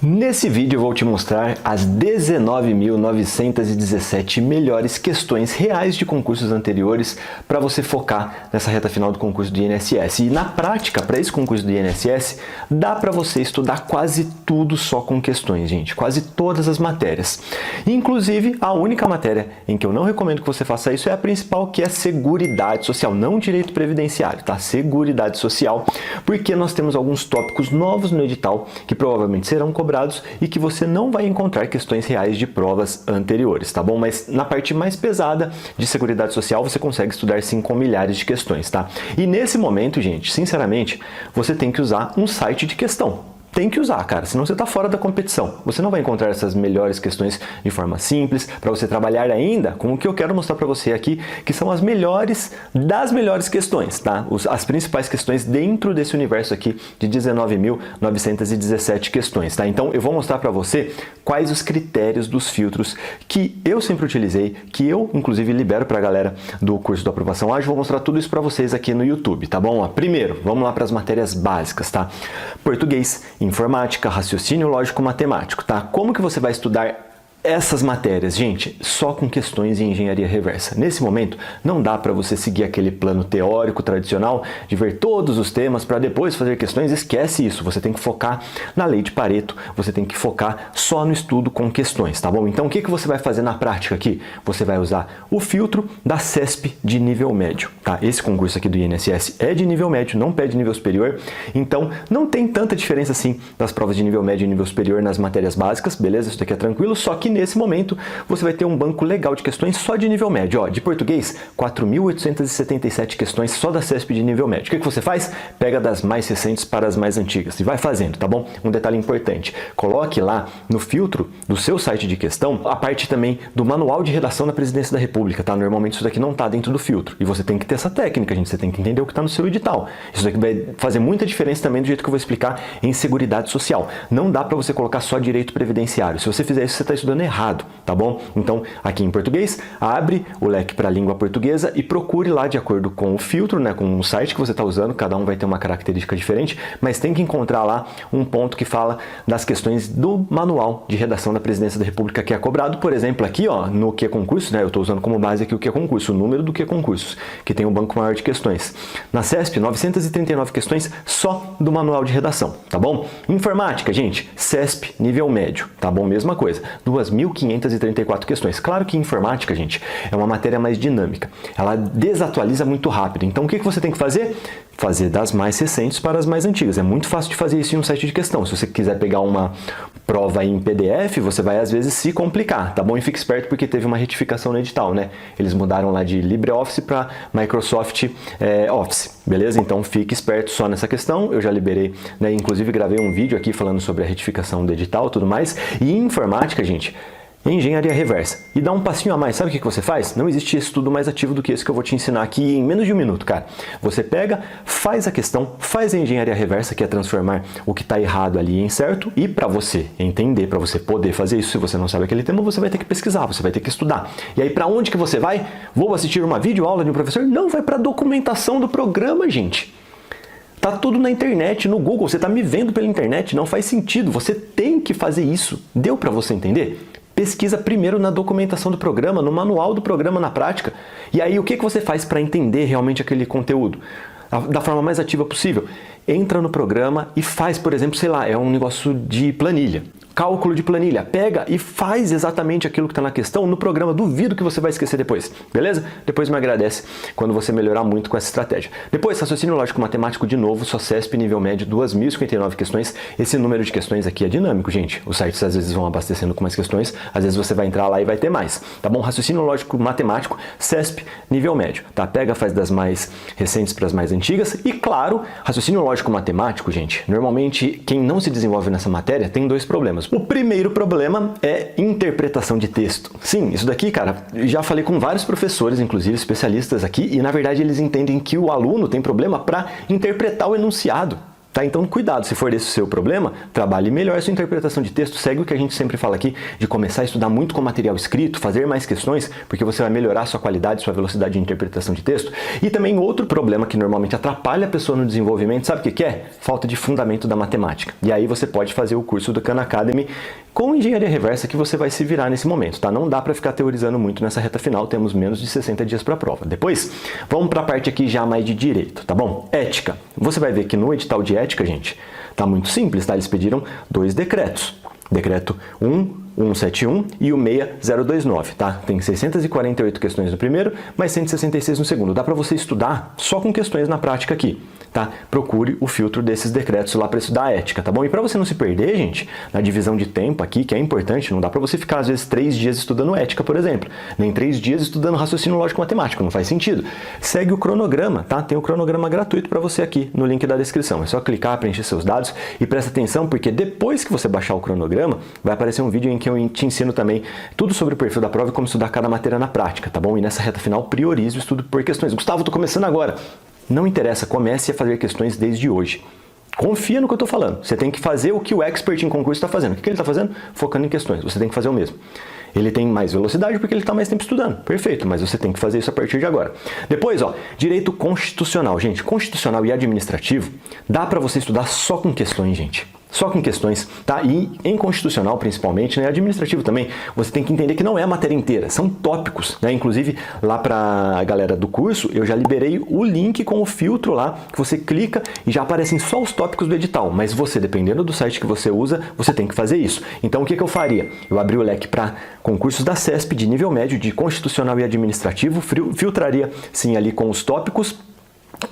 Nesse vídeo eu vou te mostrar as 19.917 melhores questões reais de concursos anteriores para você focar nessa reta final do concurso do INSS. E na prática, para esse concurso do INSS, dá para você estudar quase tudo só com questões, gente. Quase todas as matérias. Inclusive, a única matéria em que eu não recomendo que você faça isso é a principal, que é Seguridade Social, não direito previdenciário, tá? Seguridade Social, porque nós temos alguns tópicos novos no edital que provavelmente serão cobrados e que você não vai encontrar questões reais de provas anteriores, tá bom? Mas na parte mais pesada de Seguridade Social você consegue estudar sim com milhares de questões, tá? E nesse momento, gente, sinceramente, você tem que usar um site de questão. Tem que usar, cara, senão você está fora da competição. Você não vai encontrar essas melhores questões de forma simples, para você trabalhar ainda com o que eu quero mostrar para você aqui, que são as melhores das melhores questões, tá? As principais questões dentro desse universo aqui de 19.917 questões, tá? Então eu vou mostrar para você quais os critérios dos filtros que eu sempre utilizei, que eu inclusive libero para a galera do curso da aprovação ágil. Vou mostrar tudo isso para vocês aqui no YouTube, tá bom? Ó, primeiro, vamos lá para as matérias básicas, tá? Português, informática, raciocínio lógico matemático, tá? Como que você vai estudar essas matérias, gente? Só com questões em engenharia reversa. Nesse momento, não dá para você seguir aquele plano teórico tradicional de ver todos os temas para depois fazer questões. Esquece isso. Você tem que focar na lei de Pareto, você tem que focar só no estudo com questões, tá bom? Então, o que você vai fazer na prática aqui? Você vai usar o filtro da CESP de nível médio, tá? Esse concurso aqui do INSS é de nível médio, não pede nível superior, então não tem tanta diferença assim das provas de nível médio e nível superior nas matérias básicas, beleza? Isso daqui é tranquilo, só que nesse momento você vai ter um banco legal de questões só de nível médio. Ó, de português, 4.877 questões só da CESP de nível médio. O que você faz? Pega das mais recentes para as mais antigas e vai fazendo, tá bom? Um detalhe importante, coloque lá no filtro do seu site de questão a parte também do manual de redação da Presidência da República, tá? Normalmente isso daqui não tá dentro do filtro e você tem que ter essa técnica, gente. Você tem que entender o que está no seu edital. Isso daqui vai fazer muita diferença também do jeito que eu vou explicar em Seguridade Social. Não dá para você colocar só direito previdenciário. Se você fizer isso, você está estudando errado, tá bom? Então, aqui em português, abre o leque para a língua portuguesa e procure lá de acordo com o filtro, né, com o site que você está usando. Cada um vai ter uma característica diferente, mas tem que encontrar lá um ponto que fala das questões do manual de redação da Presidência da República que é cobrado. Por exemplo, aqui, ó, no que concurso, né, eu estou usando como base aqui o que concurso, o número do que concursos, que tem um banco maior de questões. Na CESP, 939 questões só do manual de redação, tá bom? Informática, gente, CESP nível médio, tá bom? Mesma coisa, 2.534 questões. Claro que informática, gente, é uma matéria mais dinâmica. Ela desatualiza muito rápido. Então, o que você tem que fazer? Fazer das mais recentes para as mais antigas. É muito fácil de fazer isso em um site de questão. Se você quiser pegar uma prova em PDF, você vai às vezes se complicar, tá bom? E fique esperto porque teve uma retificação no edital, né? Eles mudaram lá de LibreOffice para Microsoft Office, beleza? Então fique esperto só nessa questão. Eu já liberei, né? Inclusive gravei um vídeo aqui falando sobre a retificação do edital e tudo mais. E em informática, gente, engenharia reversa. E dá um passinho a mais. Sabe o que você faz? Não existe estudo mais ativo do que esse que eu vou te ensinar aqui em menos de um minuto, cara. Você pega, faz a questão, faz a engenharia reversa, que é transformar o que está errado ali em certo, e para você entender, para você poder fazer isso, se você não sabe aquele tema, você vai ter que pesquisar, você vai ter que estudar. E aí, para onde que você vai? Vou assistir uma videoaula de um professor? Não, vai para a documentação do programa, gente. Tá tudo na internet, no Google, você tá me vendo pela internet, não faz sentido, você tem que fazer isso. Deu para você entender? Pesquisa primeiro na documentação do programa, no manual do programa na prática. E aí o que você faz para entender realmente aquele conteúdo? Da forma mais ativa possível. Entra no programa e faz, por exemplo, sei lá, é um negócio de planilha. Cálculo de planilha, pega e faz exatamente aquilo que está na questão no programa. Duvido que você vai esquecer depois, beleza? Depois me agradece quando você melhorar muito com essa estratégia. Depois, raciocínio lógico matemático de novo, só CESP nível médio, 2.059 questões. Esse número de questões aqui é dinâmico, gente. Os sites às vezes vão abastecendo com mais questões, às vezes você vai entrar lá e vai ter mais, tá bom? Raciocínio lógico matemático, CESP nível médio, tá? Pega, faz das mais recentes para as mais antigas e, claro, raciocínio lógico matemático, gente, normalmente quem não se desenvolve nessa matéria tem dois problemas. O primeiro problema é interpretação de texto. Sim, isso daqui, cara, já falei com vários professores, inclusive especialistas aqui, e na verdade eles entendem que o aluno tem problema para interpretar o enunciado. Tá? Então, cuidado, se for esse o seu problema, trabalhe melhor a sua interpretação de texto, segue o que a gente sempre fala aqui, de começar a estudar muito com material escrito, fazer mais questões, porque você vai melhorar a sua qualidade, sua velocidade de interpretação de texto. E também outro problema que normalmente atrapalha a pessoa no desenvolvimento, sabe o que é? Falta de fundamento da matemática. E aí você pode fazer o curso do Khan Academy com engenharia reversa que você vai se virar nesse momento, tá? Não dá para ficar teorizando muito nessa reta final, temos menos de 60 dias para a prova. Depois, vamos para a parte aqui já mais de direito, tá bom? Ética. Você vai ver que no edital de ética, gente, tá muito simples, tá? Eles pediram 2 decretos. Decreto 171 e o 6029, tá? Tem 648 questões no primeiro, mais 166 no segundo. Dá para você estudar só com questões na prática aqui, tá? Procure o filtro desses decretos lá para estudar a ética, tá bom? E para você não se perder, gente, na divisão de tempo aqui, que é importante, não dá para você ficar às vezes 3 dias estudando ética, por exemplo, nem 3 dias estudando raciocínio lógico matemático, não faz sentido. Segue o cronograma, tá? Tem o cronograma gratuito para você aqui no link da descrição. É só clicar, preencher seus dados e presta atenção, porque depois que você baixar o cronograma, vai aparecer um vídeo em que eu te ensino também tudo sobre o perfil da prova e como estudar cada matéria na prática, tá bom? E nessa reta final, priorize o estudo por questões. Gustavo, tô começando agora. Não interessa, comece a fazer questões desde hoje. Confia no que eu tô falando. Você tem que fazer o que o expert em concurso está fazendo. O que ele está fazendo? Focando em questões. Você tem que fazer o mesmo. Ele tem mais velocidade porque ele está mais tempo estudando. Perfeito, mas você tem que fazer isso a partir de agora. Depois, ó, direito constitucional. Gente, constitucional e administrativo, dá para você estudar só com questões, gente. Só com questões, tá? E em constitucional, principalmente, né? Administrativo também, você tem que entender que não é a matéria inteira, são tópicos, né? Inclusive, lá para a galera do curso, eu já liberei o link com o filtro lá, que você clica e já aparecem só os tópicos do edital, mas você, dependendo do site que você usa, você tem que fazer isso. Então, o que eu faria? Eu abri o leque para concursos da CESP de nível médio, de constitucional e administrativo, filtraria, sim, ali com os tópicos,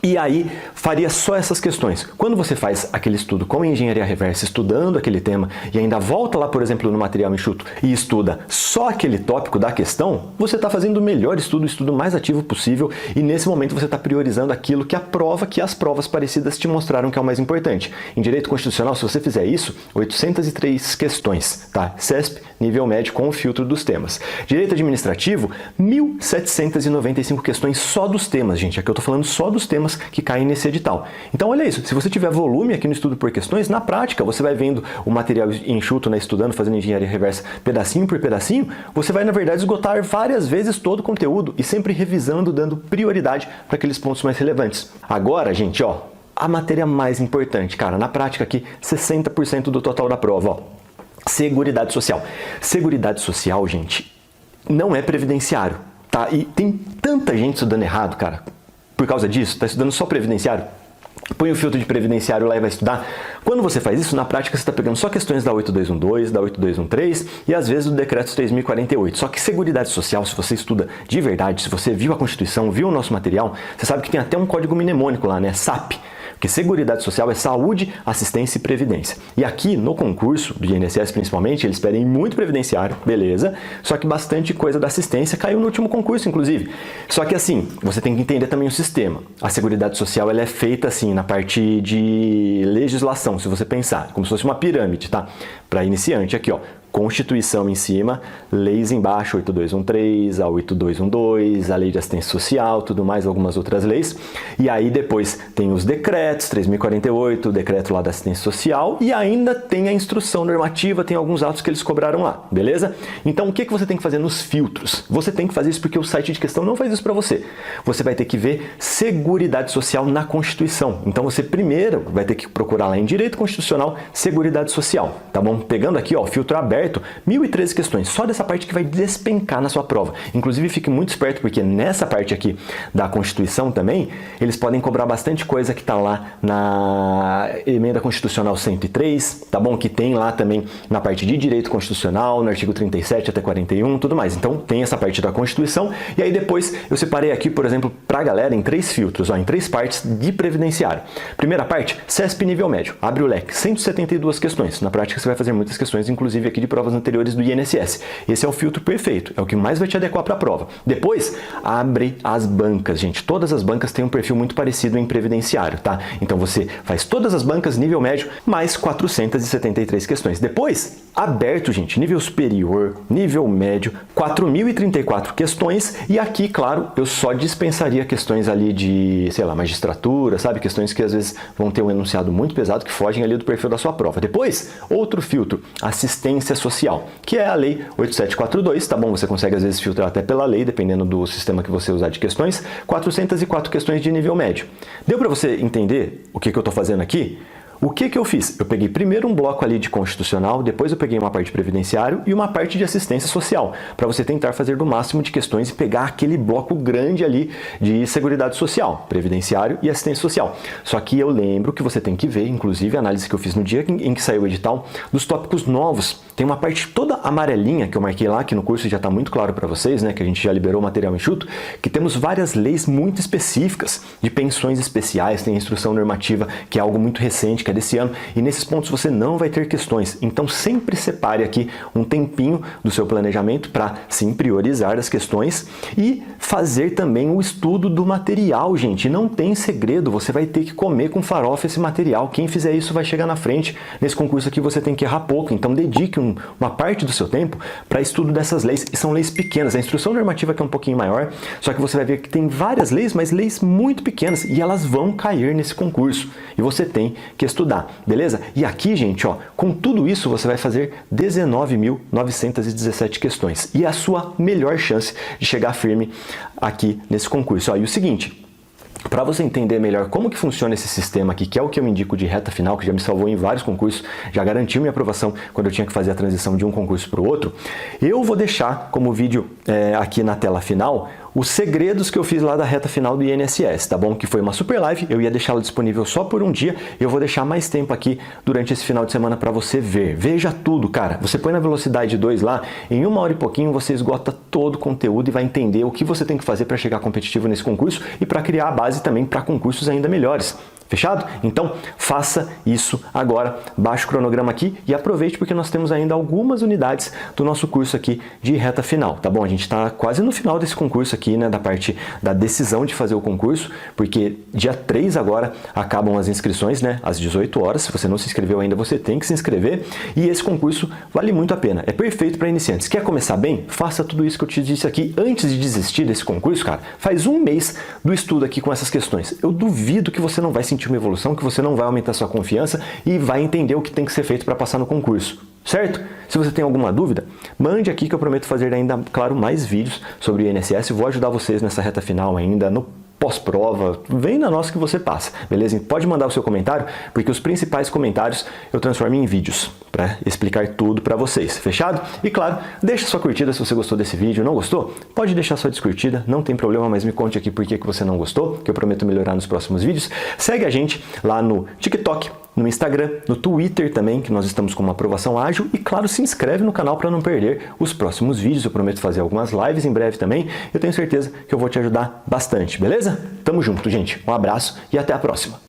e aí faria só essas questões. Quando você faz aquele estudo com engenharia reversa, estudando aquele tema, e ainda volta lá, por exemplo, no material enxuto e estuda só aquele tópico da questão, você está fazendo o melhor estudo, o estudo mais ativo possível, e nesse momento você está priorizando aquilo que as provas parecidas te mostraram que é o mais importante. Em direito constitucional, se você fizer isso, 803 questões, tá? CESP, nível médio com o filtro dos temas. Direito administrativo, 1.795 questões só dos temas, gente. Aqui eu estou falando só dos temas que caem nesse edital. Então olha isso, se você tiver volume aqui no estudo por questões, na prática você vai vendo o material enxuto, né, estudando, fazendo engenharia reversa pedacinho por pedacinho, você vai na verdade esgotar várias vezes todo o conteúdo e sempre revisando, dando prioridade para aqueles pontos mais relevantes. Agora, gente, ó, a matéria mais importante, cara, na prática aqui, 60% do total da prova, ó, Seguridade Social. Seguridade Social, gente, não é previdenciário, tá? E tem tanta gente estudando errado, cara. Por causa disso, está estudando só previdenciário? Põe o filtro de previdenciário lá e vai estudar. Quando você faz isso, na prática você está pegando só questões da 8212, da 8213 e às vezes do decreto 3048. Só que Seguridade Social, se você estuda de verdade, se você viu a Constituição, viu o nosso material, você sabe que tem até um código mnemônico lá, né? SAP. Porque Seguridade Social é saúde, assistência e previdência. E aqui no concurso do INSS principalmente, eles pedem muito previdenciário, beleza, só que bastante coisa da assistência caiu no último concurso, inclusive. Só que assim, você tem que entender também o sistema. A Seguridade Social ela é feita assim na parte de legislação, se você pensar, como se fosse uma pirâmide, tá? Para iniciante aqui, ó. Constituição em cima, leis embaixo, 8213, a 8212, a Lei de Assistência Social, tudo mais, algumas outras leis. E aí depois tem os decretos, 3048, o decreto lá da Assistência Social, e ainda tem a instrução normativa, tem alguns atos que eles cobraram lá, beleza? Então o que você tem que fazer nos filtros? Você tem que fazer isso porque o site de questão não faz isso para você. Você vai ter que ver Seguridade Social na Constituição. Então você primeiro vai ter que procurar lá em Direito Constitucional, Seguridade Social, tá bom? Pegando aqui, ó, filtro aberto, 1013 questões, só dessa parte que vai despencar na sua prova. Inclusive, fique muito esperto, porque nessa parte aqui da Constituição também, eles podem cobrar bastante coisa que está lá na Emenda Constitucional 103, tá bom? Que tem lá também na parte de Direito Constitucional, no artigo 37 até 41, tudo mais. Então, tem essa parte da Constituição, e aí depois eu separei aqui, por exemplo, para a galera em 3 filtros, ó, em 3 partes de previdenciário. Primeira parte, CESP nível médio, abre o leque, 172 questões. Na prática, você vai fazer muitas questões, inclusive aqui de provas anteriores do INSS. Esse é o filtro perfeito, é o que mais vai te adequar para a prova. Depois, abre as bancas, gente. Todas as bancas têm um perfil muito parecido em previdenciário, tá? Então você faz todas as bancas, nível médio, mais 473 questões. Depois, aberto, gente, nível superior, nível médio, 4.034 questões, e aqui, claro, eu só dispensaria questões ali de, sei lá, magistratura, sabe? Questões que às vezes vão ter um enunciado muito pesado que fogem ali do perfil da sua prova. Depois, outro filtro, assistência social, que é a lei 8742, tá bom? Você consegue às vezes filtrar até pela lei, dependendo do sistema que você usar de questões, 404 questões de nível médio. Deu para você entender o que eu estou fazendo aqui? O que eu fiz? Eu peguei primeiro um bloco ali de constitucional, depois eu peguei uma parte de previdenciário e uma parte de assistência social, para você tentar fazer do máximo de questões e pegar aquele bloco grande ali de seguridade social, previdenciário e assistência social. Só que eu lembro que você tem que ver, inclusive a análise que eu fiz no dia em que saiu o edital, dos tópicos novos. Tem uma parte toda amarelinha que eu marquei lá, que no curso já está muito claro para vocês, né, que a gente já liberou o material enxuto, que temos várias leis muito específicas de pensões especiais, tem instrução normativa, que é algo muito recente, que é desse ano, e nesses pontos você não vai ter questões. Então sempre separe aqui um tempinho do seu planejamento para sim priorizar as questões e fazer também o estudo do material, gente. Não tem segredo, você vai ter que comer com farofa esse material. Quem fizer isso vai chegar na frente. Nesse concurso aqui você tem que errar pouco, então dedique uma parte do seu tempo para estudo dessas leis, e são leis pequenas. A instrução normativa que é um pouquinho maior, só que você vai ver que tem várias leis, mas leis muito pequenas, e elas vão cair nesse concurso, e você tem que estudar. Beleza? E aqui, gente, ó, com tudo isso você vai fazer 19.917 questões. E é a sua melhor chance de chegar firme aqui nesse concurso. Ó, e o seguinte, para você entender melhor como que funciona esse sistema aqui, que é o que eu indico de reta final, que já me salvou em vários concursos, já garantiu minha aprovação quando eu tinha que fazer a transição de um concurso para o outro, eu vou deixar como vídeo aqui na tela final os segredos que eu fiz lá da reta final do INSS, tá bom? Que foi uma super live, eu ia deixá-la disponível só por um dia, eu vou deixar mais tempo aqui durante esse final de semana para você ver. Veja tudo, cara. Você põe na velocidade 2 lá, em 1 hora e pouquinho você esgota todo o conteúdo e vai entender o que você tem que fazer para chegar competitivo nesse concurso e para criar a base também para concursos ainda melhores. Fechado? Então, faça isso agora, baixe o cronograma aqui e aproveite porque nós temos ainda algumas unidades do nosso curso aqui de reta final, tá bom? A gente está quase no final desse concurso aqui, né, da parte da decisão de fazer o concurso, porque dia 3 agora acabam as inscrições, né, às 18 horas. Se você não se inscreveu ainda, você tem que se inscrever, e esse concurso vale muito a pena, é perfeito para iniciantes. Quer começar bem? Faça tudo isso que eu te disse aqui antes de desistir desse concurso, cara. Faz um mês do estudo aqui com essas questões. Eu duvido que você não vai sentir uma evolução, que você não vai aumentar sua confiança e vai entender o que tem que ser feito para passar no concurso, certo? Se você tem alguma dúvida, mande aqui que eu prometo fazer ainda, claro, mais vídeos sobre o INSS. Vou ajudar vocês nessa reta final ainda, no pós-prova, vem na nossa que você passa, beleza? Pode mandar o seu comentário, porque os principais comentários eu transformo em vídeos para explicar tudo para vocês, fechado? E claro, deixa sua curtida se você gostou desse vídeo. Não gostou? Pode deixar sua descurtida, não tem problema, mas me conte aqui por que você não gostou, que eu prometo melhorar nos próximos vídeos. Segue a gente lá no TikTok, no Instagram, no Twitter também, que nós estamos com uma aprovação ágil, e claro, se inscreve no canal para não perder os próximos vídeos. Eu prometo fazer algumas lives em breve também, eu tenho certeza que eu vou te ajudar bastante, beleza? Tamo junto, gente. Um abraço e até a próxima.